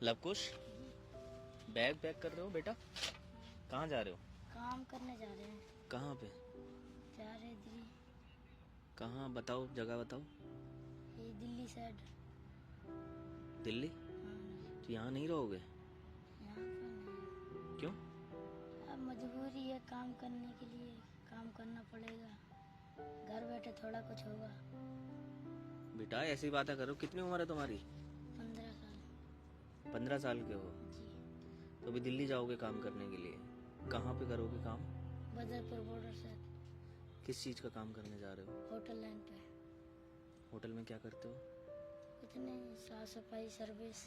Lavkush, bag pack कर रहे हो बेटा? कहाँ जा रहे हो? काम करने जा रहे हैं। कहाँ पे? जा रहे दिल्ली। कहाँ बताओ, जगह बताओ। ये दिल्ली साइड। दिल्ली? हाँ, तो यहाँ नहीं रहोगे? यहाँ पे नहीं। क्यों? अब मजबूरी है काम करने के लिए, काम करना पड़ेगा। घर बैठे थोड़ा कुछ होगा। बेटा ऐसी बातें करो, कितनी उम्र है तुम्हारी? 15 साल। 15 साल के हो जी। तो अभी दिल्ली जाओगे काम करने के लिए? कहाँ पे करोगे काम? बदरपुर बॉर्डर से। किस चीज़ का काम करने जा रहे हो? होटल लाइन पे। होटल में क्या करते हो? कुछ नहीं, साफ सफाई सर्विस।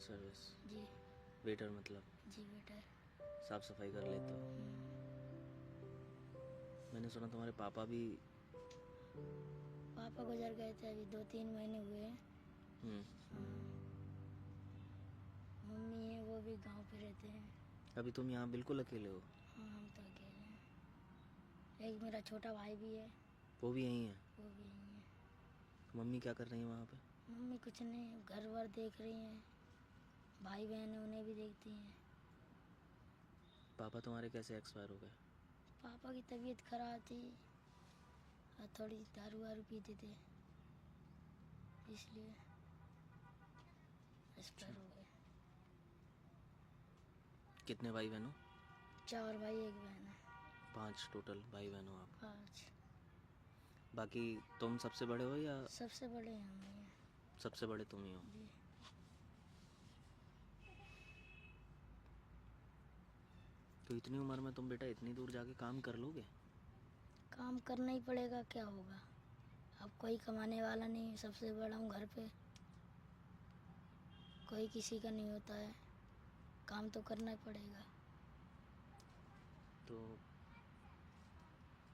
सर्विस? जी। वेटर मतलब? जी बेटर। साफ सफाई कर लेते हो? मैंने सुना तुम्हारे पापा भी। पापा गुजर गए थे, अभी 2-3 महीने हुए हैं। हम्म। मम्मी है, वो भी गांव पे रहते हैं। अभी तुम यहाँ बिल्कुल अकेले हो? हाँ, हम तो अकेले हैं। एक मेरा छोटा भाई भी है, वो भी यहीं है? वो भी यहीं है। मम्मी क्या कर रही है वहाँ पे? मम्मी कुछ नहीं, घर वर देख रही हैं। भाई बहन है, उन्हें भी देखती हैं। पापा तुम्हारे कैसे एक्सपायर हो गए? पापा की तबीयत खराब थी और थोड़ी दारू वारू पीते थे, इसलिए एक्सपायर हो गए। कितने भाई बहन हो? 4 भाई 1 बहन है। 5 टोटल भाई बहन हो आप? 5। बाकी तुम सबसे बड़े हो या? सबसे बड़े हम ही हैं। सबसे बड़े तुम ही हो? जी। तो इतनी उम्र में तुम बेटा इतनी दूर जाके काम कर लोगे? काम करना ही पड़ेगा, क्या होगा। अब कोई कमाने वाला नहीं, सबसे बड़ा हूँ घर पे। कोई किसी का नहीं होता है, काम तो करना ही पड़ेगा। तो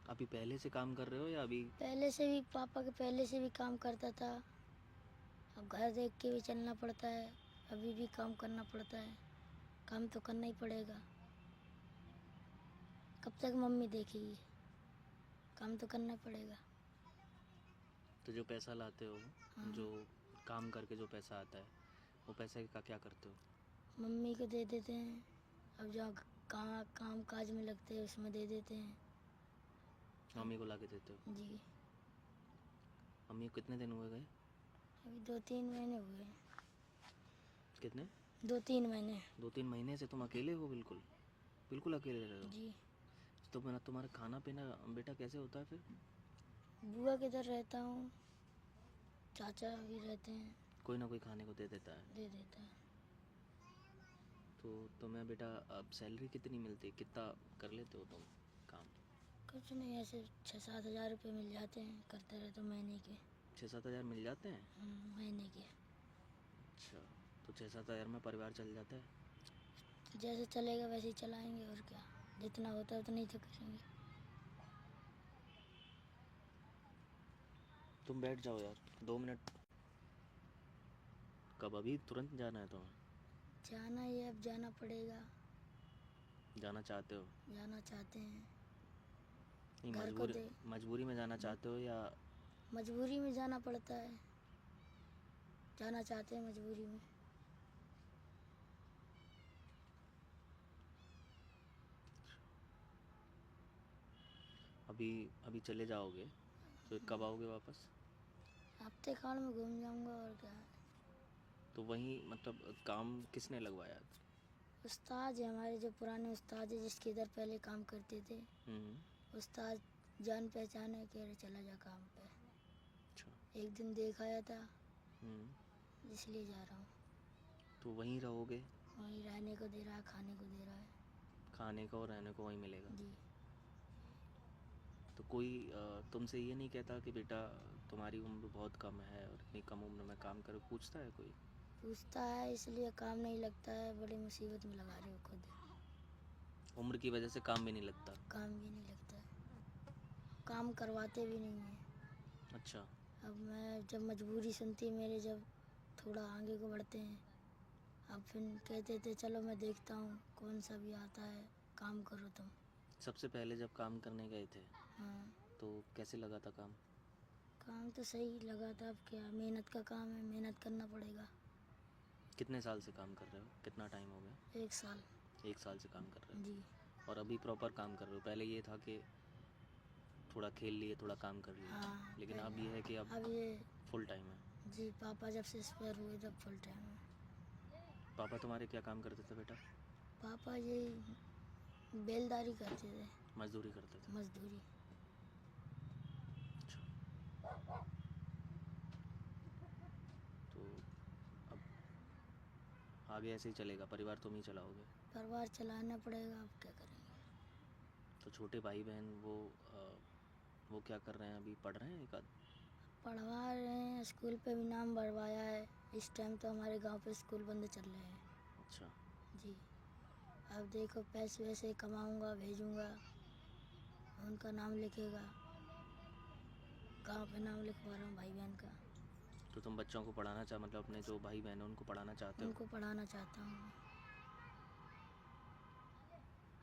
अभी पहले से काम कर रहे हो या अभी? पहले से भी, पापा के पहले से भी काम करता था। अब घर देख के भी चलना पड़ता है, अभी भी काम करना पड़ता है। काम तो करना ही पड़ेगा। कब तक मम्मी देखेगी, काम तो करना ही पड़ेगा। तो जो पैसा लाते हो, हाँ। जो काम करके जो पैसा आता है, वो पैसे का क्या करते हो? मम्मी को दे देते हैं, अब जो कहाँ काम काज में लगते हैं उसमें दे देते हैं। मम्मी को ला के देते हो? जी। मम्मी को कितने दिन हुए गए? अभी 2-3 महीने हुए हैं। कितने? 2-3 महीने। 2-3 महीने से तुम अकेले हो? बिल्कुल बिल्कुल अकेले रह रहे हो? जी। तो मेरा तुम्हारा खाना पीना बेटा कैसे होता है फिर? बुआ के इधर रहता हूँ, चाचा भी रहते हैं, कोई ना कोई खाने को दे देता है? दे देता है। तो तुम्हें बेटा अब सैलरी कितनी मिलती है, कितना कर लेते हो तुम काम? कुछ नहीं, ऐसे 6-7 हज़ार रुपये मिल जाते हैं, करते रहे तो महीने के। 6-7 हज़ार मिल जाते हैं? महीने के। अच्छा, तो 6-7 हज़ार में परिवार चल जाता है? जैसे चलेगा वैसे ही चलाएंगे, और क्या। जितना होता है उतना ही तो करेंगे। तुम बैठ जाओ यार 2 मिनट। कब? अभी तुरंत जाना है तुम्हें? जाना ही है, अब जाना पड़ेगा। जाना चाहते हो? जाना चाहते हैं। नहीं, घर को दे, मजबूरी में जाना चाहते हो या? मजबूरी में जाना पड़ता है। जाना चाहते हैं मजबूरी में। अभी अभी चले जाओगे तो कब आओगे वापस? हफ्ते खाड़ में घूम जाऊंगा, और क्या है। तो वहीं मतलब काम किसने लगवाया? उस्ताद है हमारे, जो पुराने उस्ताद है जिसके इधर पहले काम करते थे। उस्ताद जान पहचान है, कह रहे चला जा काम पे। अच्छा। एक दिन देख आया था, इसलिए जा रहा हूँ। तो वहीं रहोगे? वहीं रहने को दे रहा है, खाने को दे रहा है। खाने को और रहने को वहीं मिलेगा? जी। तो कोई तुमसे ये नहीं कहता कि बेटा तुम्हारी उम्र बहुत कम है और इतनी कम उम्र में काम करो? पूछता है कोई? पूछता है, इसलिए काम नहीं लगता है, बड़ी मुसीबत में लगा रहे हो खुद। उम्र की वजह से काम भी नहीं लगता? काम भी नहीं लगता है, काम करवाते भी नहीं हैं। अच्छा। अब मैं जब मजबूरी सुनती मेरे, जब थोड़ा आगे को बढ़ते हैं, अब फिर कहते थे चलो मैं देखता हूँ कौन सा भी आता है, काम करो तुम। सबसे पहले जब काम करने गए थे हाँ। तो कैसे लगा था काम? काम तो सही लगा था, अब क्या, मेहनत का काम है, मेहनत करना पड़ेगा। कितने साल से काम कर रहे हो, कितना टाइम हो गया? 1 साल। 1 साल से काम कर रहे जी। हो और अभी प्रॉपर काम कर रहे हो? पहले ये था कि थोड़ा खेल लिए, थोड़ा काम कर लिए, हाँ लेकिन अब ये है कि अब अब ये फुल टाइम है। जी पापा जब से एक्सपायर हुए तब फुल टाइम है। पापा तुम्हारे क्या काम करते थे बेटा? पापा ये बेलदारी करते थे, मजदूरी करते थे। मजदूरी। अच्छा, तो अब आगे ऐसे ही चलेगा, परिवार तुम ही चलाओगे? परिवार चलाना पड़ेगा, अब क्या करेंगे। तो छोटे भाई बहन वो क्या कर रहे हैं अभी? पढ़ रहे हैं एक आध? पढ़वा रहे हैं, स्कूल पे भी नाम बढ़वाया है। इस टाइम तो हमारे गांव पे स्कूल बंद चल रहे हैं। अच्छा, जी। अब देखो पैसे वैसे कमाऊंगा, भेजूंगा, उनका नाम लिखेगा। गांव पे नाम लिखवा रहा हूँ भाई बहन का। तो तुम बच्चों को पढ़ाना मतलब अपने जो भाई बहन हैं उनको पढ़ाना चाहते हो? उनको पढ़ाना चाहता हूँ।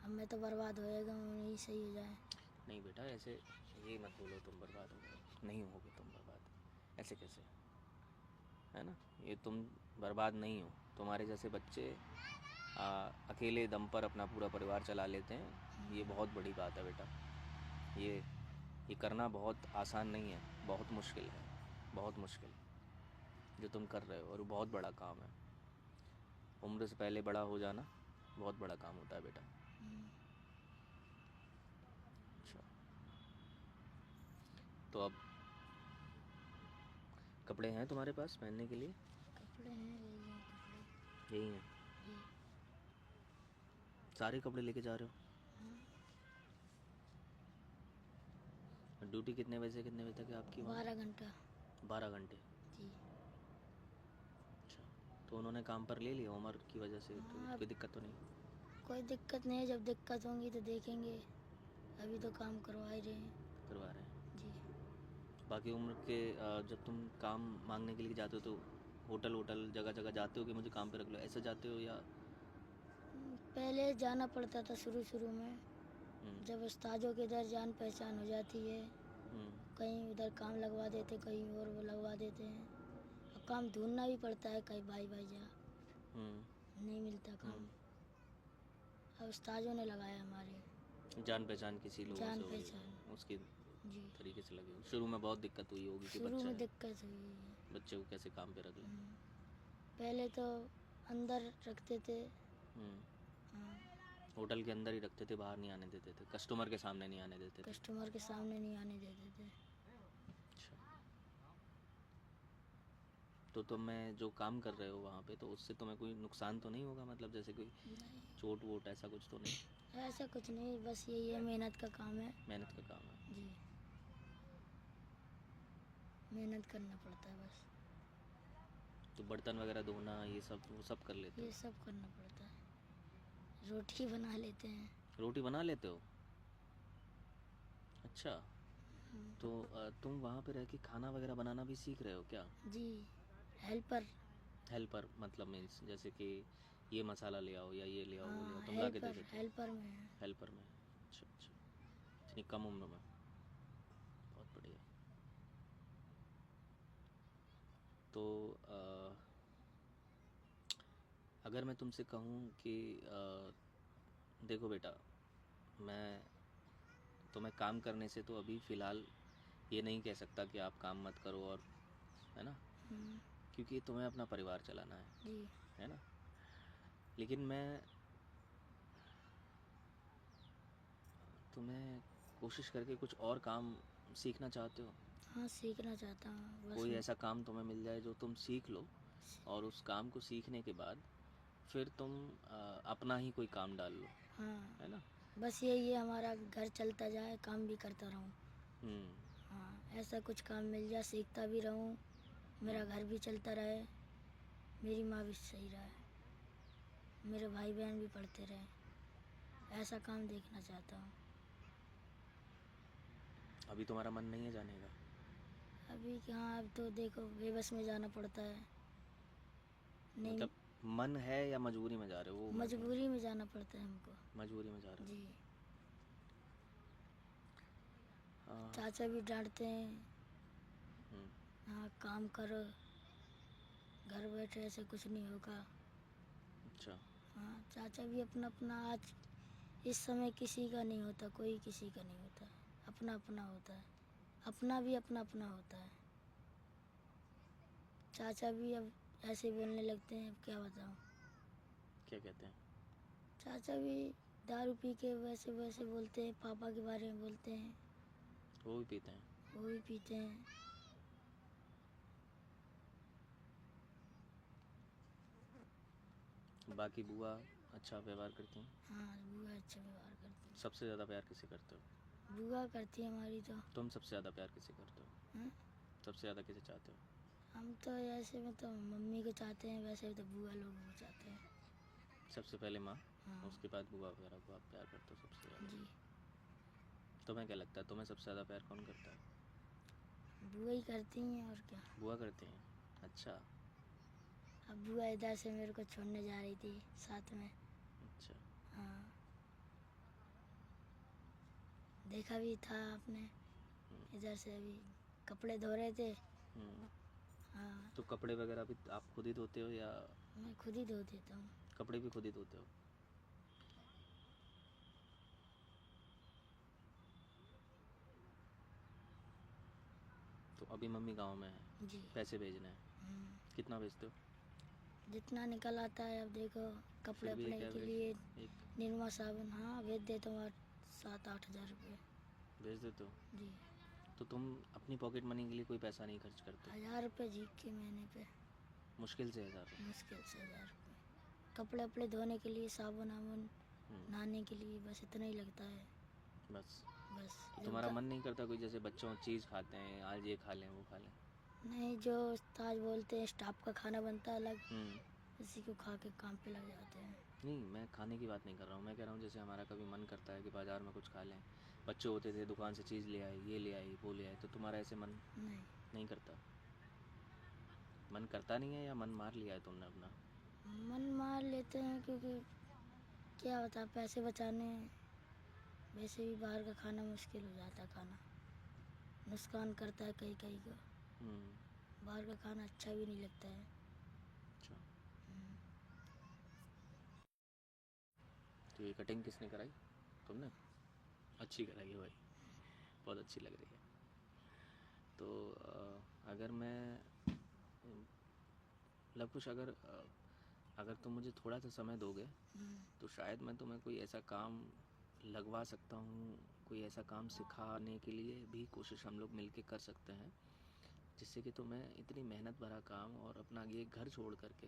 अब मैं तो बर्बाद होएगा, उन्हीं सही हो जाए। नहीं बेटा, ऐसे ये मत बोलो तुम बर्बाद हो गए, नहीं होगे तुम बर्बाद, ऐसे कैसे, है ना? ये तुम बर्बाद नहीं हो, तुम्हारे जैसे बच्चे अकेले दम पर अपना पूरा परिवार चला लेते हैं, ये बहुत बड़ी बात है बेटा। ये करना बहुत आसान नहीं है, बहुत मुश्किल है, बहुत मुश्किल जो तुम कर रहे हो, और बहुत बड़ा काम है। उम्र से पहले बड़ा हो जाना बहुत बड़ा काम होता है बेटा। अच्छा, तो अब कपड़े हैं तुम्हारे पास पहनने के लिए? कपड़े हैं, यही हैं कपड़े। यही हैं? जी। सारे कपड़े लेके जा रहे हो? ड्यूटी कितने बजे से कितने बजे तक है आपकी वहाँ? 12 घंटा। 12 घंटे? जी। अच्छा, तो उन्होंने काम पर ले लिया उम्र की वजह से, तो हाँ, कोई दिक्कत तो नहीं? कोई दिक्कत नहीं है, जब दिक्कत होंगी तो देखेंगे। अभी तो काम करवा ही रहे हैं। करवा रहे हैं। जी। बाकी उम्र के जब तुम काम मांगने के लिए जाते हो तो होटल जगह जगह जाते हो कि मुझे काम पे रख लो, ऐसे जाते हो या? पहले जाना पड़ता था शुरू शुरू में, हम्म, जब उस्तादों के इधर जान पहचान हो जाती है, हम्म, कहीं उधर काम लगवा देते, कहीं और वो लगवा देते हैं। और काम ढूंढना भी पड़ता है, कहीं भाई भाई जा हम्म, नहीं मिलता काम। अब उस्तादों ने लगाया हमारे। जान पहचान किसी लोगों जान से हो गई, पहचान। उसकी जी। तरीके से लगे हो। शुरू में बहुत दिक्कत हुई होगी कि शुरू बच्चा में है, दिक्कत हुई है। बच्चे को कैसे काम पे रख लें। पहले तो अंदर रखते थे। हम्म, हाँ, होटल के अंदर ही रखते थे, बाहर नहीं आने देते थे, कस्टमर के सामने नहीं आने देते थे? कस्टमर के सामने नहीं आने देते थे। अच्छा, तो तुम्हें जो काम कर रहे हो वहाँ पे, तो उससे तुम्हें कोई नुकसान तो नहीं होगा, मतलब जैसे कोई नहीं, चोट वोट ऐसा कुछ तो नहीं? ऐसा कुछ नहीं, बस यही है, मेहनत का काम है। मेहनत का काम है। जी। मेहनत करना पड़ता है बस। तो बर्तन वगैरह धोना ये सब वो सब कर लेते ये हो? सब करना पड़ता है। रोटी बना लेते हैं। रोटी बना लेते हो? अच्छा, तो तुम वहाँ पे रह के खाना वगैरह बनाना भी सीख रहे हो क्या? जी। हेल्पर। हेल्पर मतलब मीन्स जैसे कि ये मसाला ले आओ या ये ले आओ वो ले आओ, हाँ, तुम ला के दे हेल्पर देते हो? हेल्पर में है। हेल्पर में? अच्छा अच्छा, इतनी कम उम्र में, बहुत बढ़िया। तो अगर मैं तुमसे कहूँ कि देखो बेटा, मैं तुम्हें काम करने से तो अभी फ़िलहाल ये नहीं कह सकता कि आप काम मत करो, और है ना, हम्म, क्योंकि तुम्हें अपना परिवार चलाना जी। है ना? लेकिन मैं तुम्हें कोशिश करके कुछ और काम सीखना चाहते हो? हाँ, सीखना चाहता हूँ बस। कोई ऐसा काम तुम्हें मिल जाए जो तुम सीख लो, और उस काम को सीखने के बाद फिर तुम अपना ही कोई काम डाल लो, हाँ, है ना? बस यही है, हमारा घर चलता जाए, काम भी करता रहूँ। हम्म, हाँ, ऐसा कुछ काम मिल जाए, सीखता भी रहूँ, मेरा घर भी चलता रहे, मेरी माँ भी सही रहे, मेरे भाई बहन भी पढ़ते रहे। ऐसा काम देखना चाहता हूँ। अभी तुम्हारा मन नहीं है जाने का? अभी कहाँ, अब तो देखो बेबस में जाना पड़ता है। नहीं, मतलब मन है या मजबूरी में जा रहे हो, वो मैं पूछ। मजबूरी में जाना पड़ता है हमको। मजबूरी में जा रहे जी। हो? हाँ। चाचा भी डांटते हैं। हम्म, हाँ, काम करो। घर बैठे ऐसे कुछ नहीं होगा। अच्छा। हाँ, चाचा भी अपना अपना आज इस समय किसी का नहीं होता, कोई किसी का नहीं होता, अपना अपना होता है, अपना भी अपना अपना होता है। चाचा भी अब ऐसे बोलने लगते हैं, अब क्या बताऊँ। क्या कहते हैं? चाचा भी दारू पी के वैसे वैसे बोलते हैं, पापा के बारे में बोलते हैं, वो भी पीते हैं? वो भी पीते हैं। बाकी बुआ अच्छा व्यवहार करती हैं? हाँ, बुआ अच्छा व्यवहार करती सबसे ज़्यादा प्यार किसे करते हो? है, बुआ करती है हमारी तो। तुम सबसे ज़्यादा प्यार किसे करते हो? हाँ? सबसे ज़्यादा किसे चाहते हो? हम तो ऐसे में तो मम्मी को चाहते हैं, वैसे तो बुआ लोग को चाहते हैं। सबसे पहले माँ, हाँ उसके बाद बुआ वगैरह को आप प्यार करते हो सबसे ज़्यादा? जी, तुम्हें क्या लगता है, तुम्हें सबसे ज़्यादा प्यार कौन करता है? बुआ ही करती हैं और क्या। बुआ करती हैं? अच्छा। अब बुआ इधर से मेरे को छोड़ने जा रही थी साथ में। अच्छा। हाँ, देखा भी था आपने, इधर से अभी कपड़े धो रहे थे। हम्म, हाँ, तो कपड़े वगैरह भी आप खुद ही धोते हो या मैं खुद ही धो देता हूँ। कपड़े भी खुद ही धोते हो? तो अभी मम्मी गांव में है, जी। पैसे भेजने हैं, कितना भेजते हो? जितना निकल आता है, अब देखो कपड़े फिर भी एक अपने के एवरेज, लिए एक निरमा साबुन, हाँ भेज देता हूँ 7-8 हज़ार रुपये। भेज देते हो? जी, तो तुम अपनी पॉकेट मनी के लिए कोई पैसा नहीं खर्च करते? 1000 रुपये जी के महीने पे, मुश्किल से 1000? मुश्किल से 1000 रुपये। कपड़े अपड़े धोने के लिए, साबुन वाबुन, नहाने के लिए, बस इतना ही लगता है। बस? बस तो जब तुम्हारा मन नहीं करता कोई जैसे बच्चों चीज़ खाते हैं, आज ये खा लें वो खा लें? नहीं, जो उस्ताद बोलते हैं स्टाफ का खाना बनता है अलग, हम्म। इसी को खा के काम पे लग जाते हैं। नहीं, मैं खाने की बात नहीं कर रहा हूँ, मैं कह रहा हूँ जैसे हमारा कभी मन करता है कि बाज़ार में कुछ खा लें, बच्चे होते थे दुकान से चीज़ ले आए, ये ले आई वो ले आए, तो तुम्हारा ऐसे मन नहीं, नहीं करता? मन करता नहीं है या मन मार लिया है तुमने अपना? मन मार लेते हैं क्योंकि क्या होता है, पैसे बचाने हैं। वैसे भी बाहर का खाना मुश्किल हो जाता है खाना, नुकसान करता है कहीं कहीं को। बाहर का खाना अच्छा भी नहीं लगता है। अच्छा। तो ये कटिंग किसने कराई? तुमने? अच्छी कराई है भाई, बहुत अच्छी लग रही है। तो अगर मैं मतलब कुछ अगर तुम मुझे थोड़ा सा समय दोगे तो शायद मैं तुम्हें कोई ऐसा काम लगवा सकता हूँ, कोई ऐसा काम सिखाने के लिए भी कोशिश हम लोग मिलके कर सकते हैं, जिससे कि तुम्हें इतनी मेहनत भरा काम और अपना ये घर छोड़ करके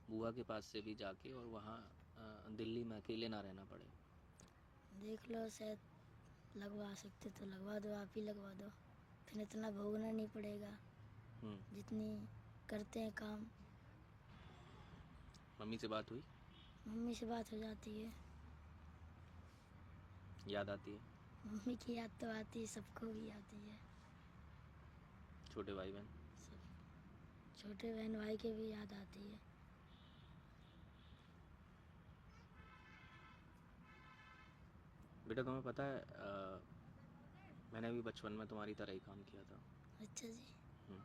बुआ के पास से भी जाके और वहाँ दिल्ली में अकेले ना रहना पड़े। देख लो, शायद लगवा सकते तो लगवा दो, आप ही लगवा दो, फिर इतना भोगना नहीं पड़ेगा जितनी करते हैं काम। मम्मी से बात हुई? मम्मी से बात हो जाती है, याद आती है? मम्मी की याद तो आती है, सबको भी आती है। छोटे भाई बहन? सब, छोटे बहन भाई के भी याद आती है। बेटा तुम्हें पता है मैंने भी बचपन में तुम्हारी तरह ही काम किया था। अच्छा जी। हम्म,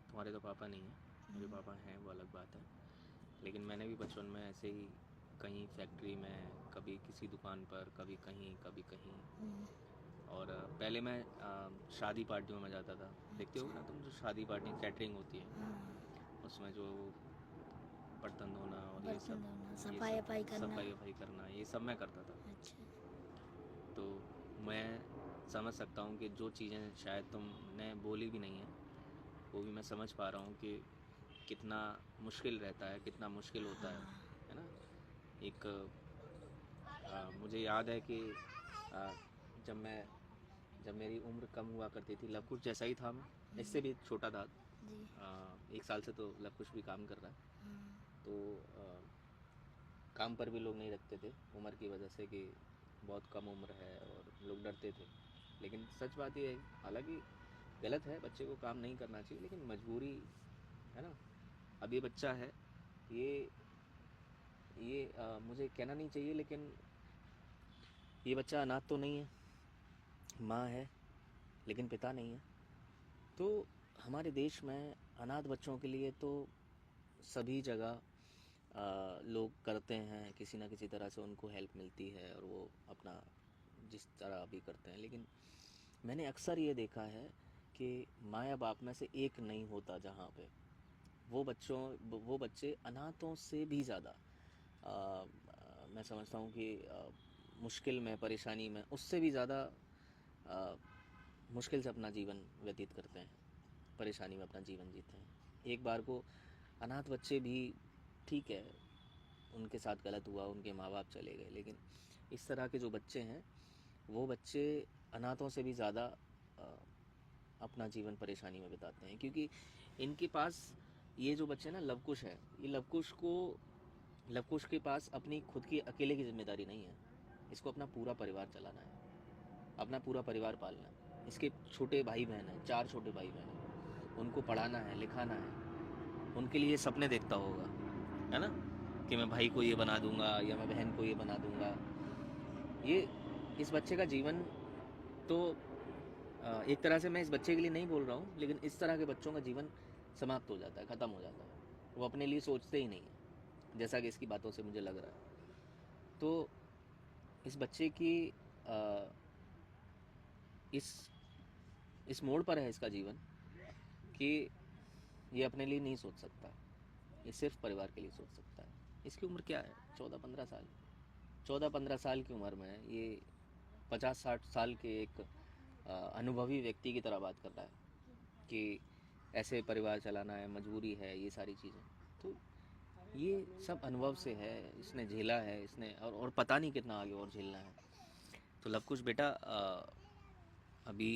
तुम्हारे तो पापा नहीं हैं, मेरे पापा हैं वो अलग बात है, लेकिन मैंने भी बचपन में ऐसे ही कहीं फैक्ट्री में, कभी किसी दुकान पर, कभी कहीं कभी कहीं। और पहले मैं शादी पार्टियों में जाता था, देखते हो ना तुम, जो शादी पार्टी कैटरिंग होती है उसमें जो बर्तन धोना और ये बर्तन सब, धोना, सफाई वफाई करना। सफाई वफाई करना, ये सब मैं करता था। अच्छा, तो मैं समझ सकता हूँ कि जो चीज़ें शायद तुमने बोली भी नहीं है वो भी मैं समझ पा रहा हूँ कि कितना मुश्किल रहता है, कितना मुश्किल होता है ना। एक मुझे याद है कि आ, जब मेरी उम्र कम हुआ करती थी, लव कुश जैसा ही था मैं, इससे भी छोटा था। जी। 1 साल से तो लव कुश भी काम कर रहा है। तो काम पर भी लोग नहीं रखते थे उम्र की वजह से कि बहुत कम उम्र है और लोग डरते थे। लेकिन सच बात ये है, हालांकि गलत है, बच्चे को काम नहीं करना चाहिए, लेकिन मजबूरी है ना। अब ये बच्चा है, ये मुझे कहना नहीं चाहिए, लेकिन ये बच्चा अनाथ तो नहीं है, माँ है लेकिन पिता नहीं है। तो हमारे देश में अनाथ बच्चों के लिए तो सभी जगह लोग करते हैं, किसी ना किसी तरह से उनको हेल्प मिलती है और वो अपना जिस तरह भी करते हैं। लेकिन मैंने अक्सर ये देखा है कि माँ या बाप में से एक नहीं होता जहाँ पे वो बच्चे अनाथों से भी ज़्यादा मैं समझता हूँ कि मुश्किल में, परेशानी में, उससे भी ज़्यादा अ, मुश्किल से अपना जीवन व्यतीत करते हैं, परेशानी में अपना जीवन जीते हैं। एक बार को अनाथ बच्चे भी ठीक है, उनके साथ गलत हुआ, उनके माँ बाप चले गए, लेकिन इस तरह के जो बच्चे हैं वो बच्चे अनाथों से भी ज़्यादा अपना जीवन परेशानी में बिताते हैं, क्योंकि इनके पास ये जो बच्चे ना लवकुश है, ये लवकुश के पास अपनी खुद की अकेले की जिम्मेदारी नहीं है। इसको अपना पूरा परिवार चलाना है, अपना पूरा परिवार पालना है। इसके छोटे भाई बहन हैं, 4 छोटे भाई बहन हैं, उनको पढ़ाना है, लिखाना है, उनके लिए सपने देखता होगा, है ना, कि मैं भाई को ये बना दूंगा या मैं बहन को ये बना दूंगा। ये इस बच्चे का जीवन तो एक तरह से मैं इस बच्चे के लिए नहीं बोल रहा हूँ, लेकिन इस तरह के बच्चों का जीवन समाप्त हो जाता है, ख़त्म हो जाता है। वो अपने लिए सोचते ही नहीं है, जैसा कि इसकी बातों से मुझे लग रहा है। तो इस बच्चे की अ, इस मोड़ पर है इसका जीवन कि ये अपने लिए नहीं सोच सकता, ये सिर्फ परिवार के लिए सोच सकता है। इसकी उम्र क्या है? 14-15 साल। 14-15 साल की उम्र में ये 50-60 साल के एक अनुभवी व्यक्ति की तरह बात कर रहा है कि ऐसे परिवार चलाना है, मजबूरी है, ये सारी चीज़ें। तो ये सब अनुभव से है, इसने झेला है, इसने और पता नहीं कितना आगे और झेलना है। तो लवकुश बेटा, अभी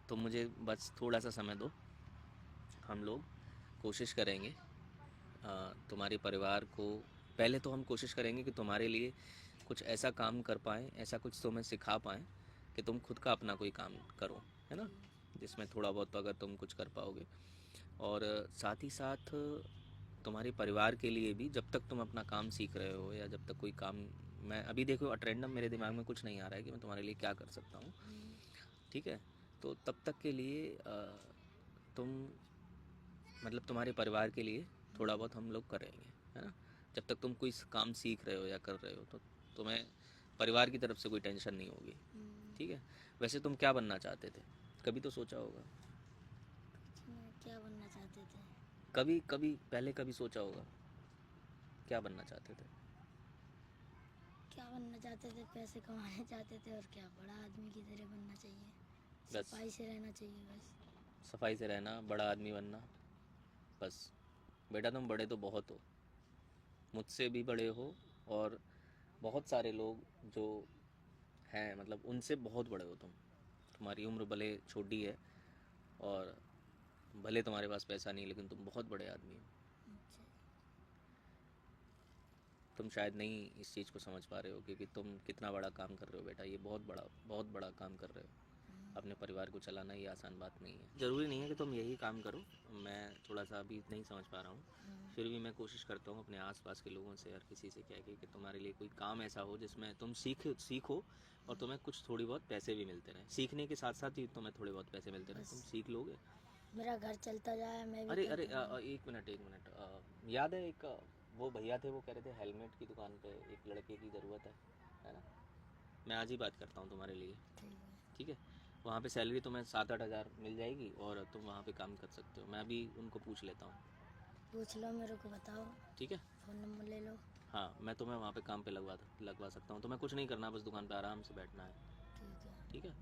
तुम मुझे बस थोड़ा सा समय दो, हम लोग कोशिश करेंगे तुम्हारे परिवार को, पहले तो हम कोशिश करेंगे कि तुम्हारे लिए कुछ ऐसा काम कर पाएँ, ऐसा कुछ तुम्हें सिखा पाएँ कि तुम खुद का अपना कोई काम करो, है ना, जिसमें थोड़ा बहुत तो अगर तुम कुछ कर पाओगे। और साथ ही साथ तुम्हारे परिवार के लिए भी, जब तक तुम अपना काम सीख रहे हो या जब तक कोई काम, मैं अभी देखो अटेंडम मेरे दिमाग में कुछ नहीं आ रहा है कि मैं तुम्हारे लिए क्या कर सकता हूँ, ठीक है। तो तब तक के लिए तुम, मतलब तुम्हारे परिवार के लिए थोड़ा बहुत हम लोग करेंगे, है ना। जब तक तुम कोई काम सीख रहे हो या कर रहे हो तो तुम्हें परिवार की तरफ से कोई टेंशन नहीं होगी, ठीक है। वैसे तुम क्या बनना चाहते थे? कभी तो सोचा होगा। क्या बनना चाहते थे? कभी कभी पहले कभी सोचा होगा क्या बनना चाहते थे? क्या बनना चाहते थे? पैसे कमाने चाहते थे, और क्या, बड़ा आदमी की तरह बनना चाहिए, बस सफाई से रहना चाहिए बस। सफाई से रहना, बड़ा आदमी बनना, बस। बेटा तुम बड़े तो बहुत हो, मुझसे भी बड़े हो, और बहुत सारे लोग जो हैं, मतलब उनसे बहुत बड़े हो तुम। तुम्हारी उम्र भले छोटी है और भले तुम्हारे पास पैसा नहीं, लेकिन तुम बहुत बड़े आदमी हो। अच्छा। तुम शायद नहीं इस चीज़ को समझ पा रहे हो, क्योंकि तुम कितना बड़ा काम कर रहे हो बेटा, ये बहुत बड़ा काम कर रहे हो। अपने परिवार को चलाना ये आसान बात नहीं है। ज़रूरी नहीं है कि तुम यही काम करो, मैं थोड़ा सा अभी नहीं समझ पा रहा हूँ, फिर भी मैं कोशिश करता हूँ अपने आसपास के लोगों से, हर किसी से कह के कि तुम्हारे लिए कोई काम ऐसा हो जिसमें तुम सीखो और तुम्हें कुछ थोड़ी बहुत पैसे भी मिलते रहें। सीखने के साथ साथ ही तुम्हें थोड़े बहुत पैसे मिलते रहें, तुम बस सीख लोगे। मेरा घर चलता जाए, मैं भी अरे अरे करता रहूं। एक मिनट, याद है एक वो भैया थे, वो कह रहे थे हेलमेट की दुकान पे एक लड़के की ज़रूरत है ना। मैं आज ही बात करता हूँ तुम्हारे लिए, ठीक है। ठीक है। वहाँ पे सैलरी तुम्हें 7-8 हज़ार मिल जाएगी और तुम वहाँ पे काम कर सकते हो। मैं अभी उनको पूछ लेता हूँ, पूछ लो, मेरे को बताओ, ठीक है। फ़ोन नंबर ले लो। हाँ, मैं तुम्हें वहाँ पे काम पे लगवा सकता हूँ। तुम्हें कुछ नहीं करना, बस दुकान पे आराम से बैठना है, ठीक है। ठीक है।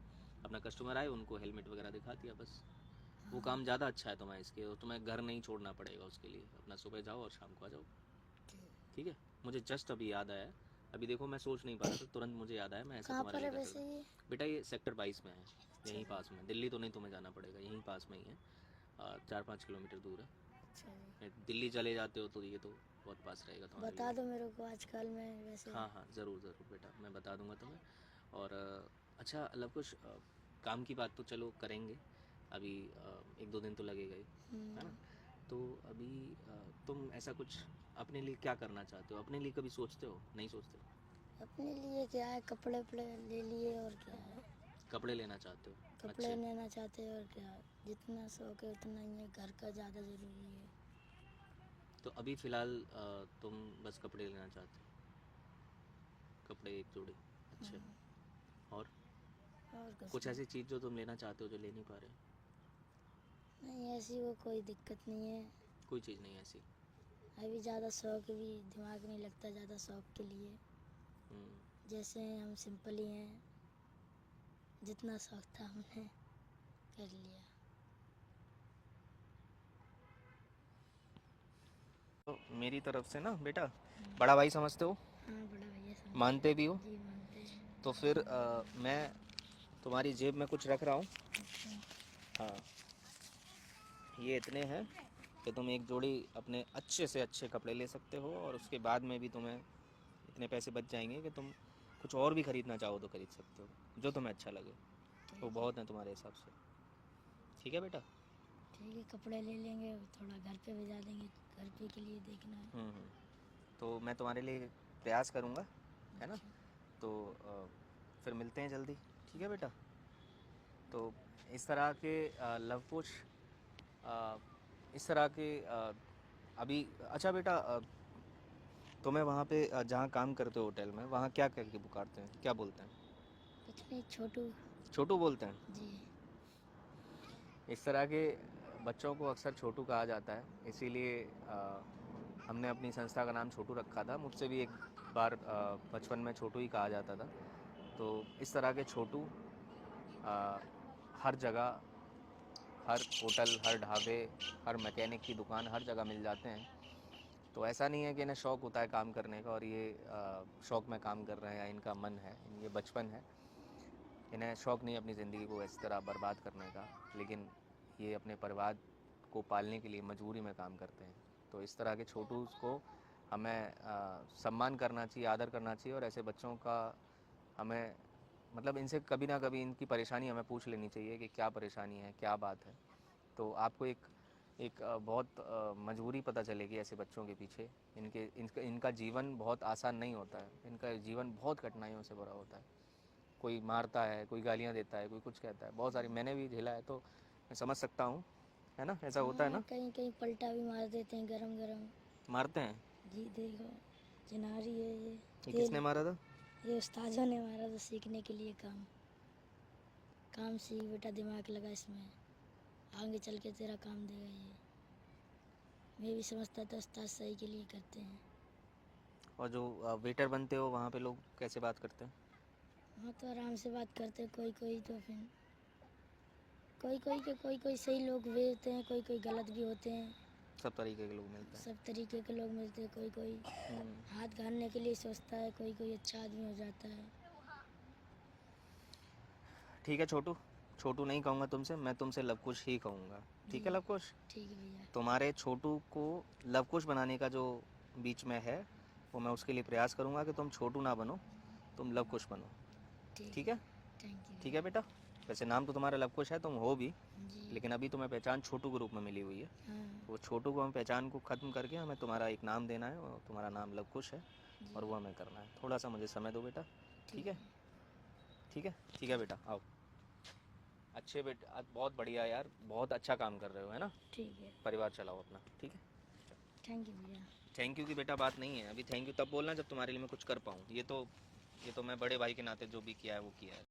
अपना कस्टमर आए, उनको हेलमेट वगैरह दिखा दिया, बस। वो हाँ। काम ज़्यादा अच्छा है तुम्हें इसके, और तुम्हें घर नहीं छोड़ना पड़ेगा उसके लिए। अपना सुबह जाओ और शाम को आ जाओ, ठीक। ठीक है। मुझे जस्ट अभी याद आया, अभी देखो मैं सोच नहीं पा रहा था, तुरंत मुझे याद आया, मैं ऐसा कहाँ तुम्हारे पर लिए है कर वैसे दूँ। ये? बेटा ये सेक्टर 22 में है, अच्छा यहीं जी। पास में। दिल्ली तो नहीं तुम्हें जाना पड़ेगा, यहीं पास में ही है, 4-5 किलोमीटर दूर है। अच्छा जी। दिल्ली चले जाते हो तो ये तो बहुत पास रहेगा तुम्हारे बता लिए। दो मेरे को, आजकल में वैसे। हाँ हाँ, ज़रूर ज़रूर बेटा, मैं बता दूंगा तुम्हें। और अच्छा लवकुश, काम की बात तो चलो करेंगे, अभी 1-2 दिन तो लगेगा ही, है ना। तो अभी तुम ऐसा कुछ अपने लिए क्या करना चाहते हो? अपने लिए कभी सोचते हो? नहीं सोचते हो? अपने लिए क्या है, कपड़े वपड़े ले लिए, और क्या है। कपड़े लेना चाहते हो? कपड़े अच्छे। लेना चाहते हैं और क्या, जितना शौक है उतना ही है, घर का ज़्यादा ज़रूरी है। तो अभी फ़िलहाल तुम बस कपड़े लेना चाहते हो, कपड़े एक जोड़ी। अच्छे। और और कुछ नहीं। ऐसी चीज़ जो तुम लेना चाहते हो जो ले नहीं पा रहे? नहीं, ऐसी वो कोई दिक्कत नहीं है। कोई चीज़ नहीं ऐसी? अभी ज़्यादा शौक भी दिमाग नहीं लगता ज़्यादा शौक के लिए। हम्म, जैसे हैं हम सिंपल ही हैं, जितना शौक था हमने कर लिया। तो मेरी तरफ से ना बेटा, बड़ा भाई समझते हो, हाँ, बड़ा भैया समझते मानते भी हो, हैं। जी मानते हैं। तो फिर मैं तुम्हारी जेब में कुछ रख रहा हूँ। अच्छा। हाँ, ये इतने हैं कि तुम एक जोड़ी अपने अच्छे से अच्छे कपड़े ले सकते हो, और उसके बाद में भी तुम्हें इतने पैसे बच जाएंगे कि तुम कुछ और भी ख़रीदना चाहो तो खरीद सकते हो जो तुम्हें अच्छा लगे। वो ठीक है। बहुत है तुम्हारे हिसाब से। ठीक है बेटा? ठीक है, कपड़े ले लेंगे, थोड़ा घर पे भिजा देंगे, घर पे के लिए देखना है। हम्म। तो मैं तुम्हारे लिए प्रयास करूँगा, है ना? अच्छा। तो फिर मिलते हैं जल्दी। ठीक है बेटा? तो इस तरह के लव कुश, इस तरह के अभी अच्छा बेटा, तुम्हें वहाँ पे जहाँ काम करते हो होटल में, वहाँ क्या करके पुकारते हैं, क्या बोलते हैं? कुछ नहीं, छोटू। छोटू बोलते हैं? जी। इस तरह के बच्चों को अक्सर छोटू कहा जाता है, इसीलिए हमने अपनी संस्था का नाम छोटू रखा था। मुझसे भी एक बार बचपन में छोटू ही कहा जाता था। तो इस तरह के छोटू हर जगह, हर होटल, हर ढाबे, हर मैकेनिक की दुकान, हर जगह मिल जाते हैं। तो ऐसा नहीं है कि इन्हें शौक़ होता है काम करने का और ये शौक़ में काम कर रहे हैं, या इनका मन है, ये बचपन है, इन्हें शौक़ नहीं अपनी ज़िंदगी को इस तरह बर्बाद करने का, लेकिन ये अपने परिवार को पालने के लिए मजबूरी में काम करते हैं। तो इस तरह के छोटू को हमें सम्मान करना चाहिए, आदर करना चाहिए, और ऐसे बच्चों का हमें मतलब इनसे कभी ना कभी इनकी परेशानी हमें पूछ लेनी चाहिए कि क्या परेशानी है, क्या बात है। तो आपको एक एक बहुत मजबूरी पता चलेगी ऐसे बच्चों के पीछे। इनका जीवन बहुत आसान नहीं होता है, इनका जीवन बहुत कठिनाइयों से भरा होता है। कोई मारता है, कोई गालियाँ देता है, कोई कुछ कहता है, बहुत सारी मैंने भी झेला है, तो मैं समझ सकता हूँ, है ना? ऐसा होता है हाँ, ना? कहीं कहीं पलटा भी मार देते हैं गरम गरम। मारते हैं? जी देखो, चिन्हारी है ये। ये तेल, किसने मारा था? ये उस्तादों ने मारा था सीखने के लिए। काम काम सीख बेटा, दिमाग लगा इसमें, आगे चल के तेरा काम देगा ये। मैं भी समझता था उस्ताद सही के लिए करते हैं। और जो वेटर बनते हो वहाँ पे लोग कैसे बात करते हैं? हाँ, तो आराम से बात करते हैं। कोई कोई तो फिर कोई कोई सही लोग भी होते हैं, कोई कोई गलत भी होते हैं। सब तरीके के लोग मिलते हैं। सब तरीके के लोग मिलते हैं। कोई कोई हाथ घालने के लिए सोचता है, कोई कोई अच्छा आदमी हो जाता है। ठीक है छोटू, छोटू नहीं कहूँगा तुमसे, मैं तुमसे लवकुश ही कहूँगा। जी ठीक है लवकुश? ठीक है भैया। तुम्हारे छोटू को लवकुश बनाने का जो बीच में है, वो मैं उसके लिए प्रयास करूँगा कि तुम छोटू ना बनो, तुम लवकुश बनो। ठीक है? थैंक यू ठीक है बेटा? वैसे नाम तो तुम्हारा लवकुश है, तुम हो भी, जी। लेकिन अभी तुम्हें पहचान छोटू के रूप में मिली हुई है। हाँ वो छोटू को, हमें पहचान को ख़त्म करके हमें तुम्हारा एक नाम देना है, और तुम्हारा नाम लवकुश है, जी। और वो हमें करना है। थोड़ा सा मुझे समय दो बेटा। ठीक ठीक है? है। ठीक है? ठीक है बेटा, आओ। अच्छे बेटा, आज बहुत बढ़िया यार, बहुत अच्छा काम कर रहे हो, है ना? ठीक है। परिवार चलाओ अपना। ठीक है? थैंक यू भैया। थैंक यू की बेटा बात नहीं है, अभी थैंक यू तब बोलना जब तुम्हारे लिए मैं कुछ कर पाऊँ। ये तो मैं बड़े भाई के नाते जो भी किया है वो किया है।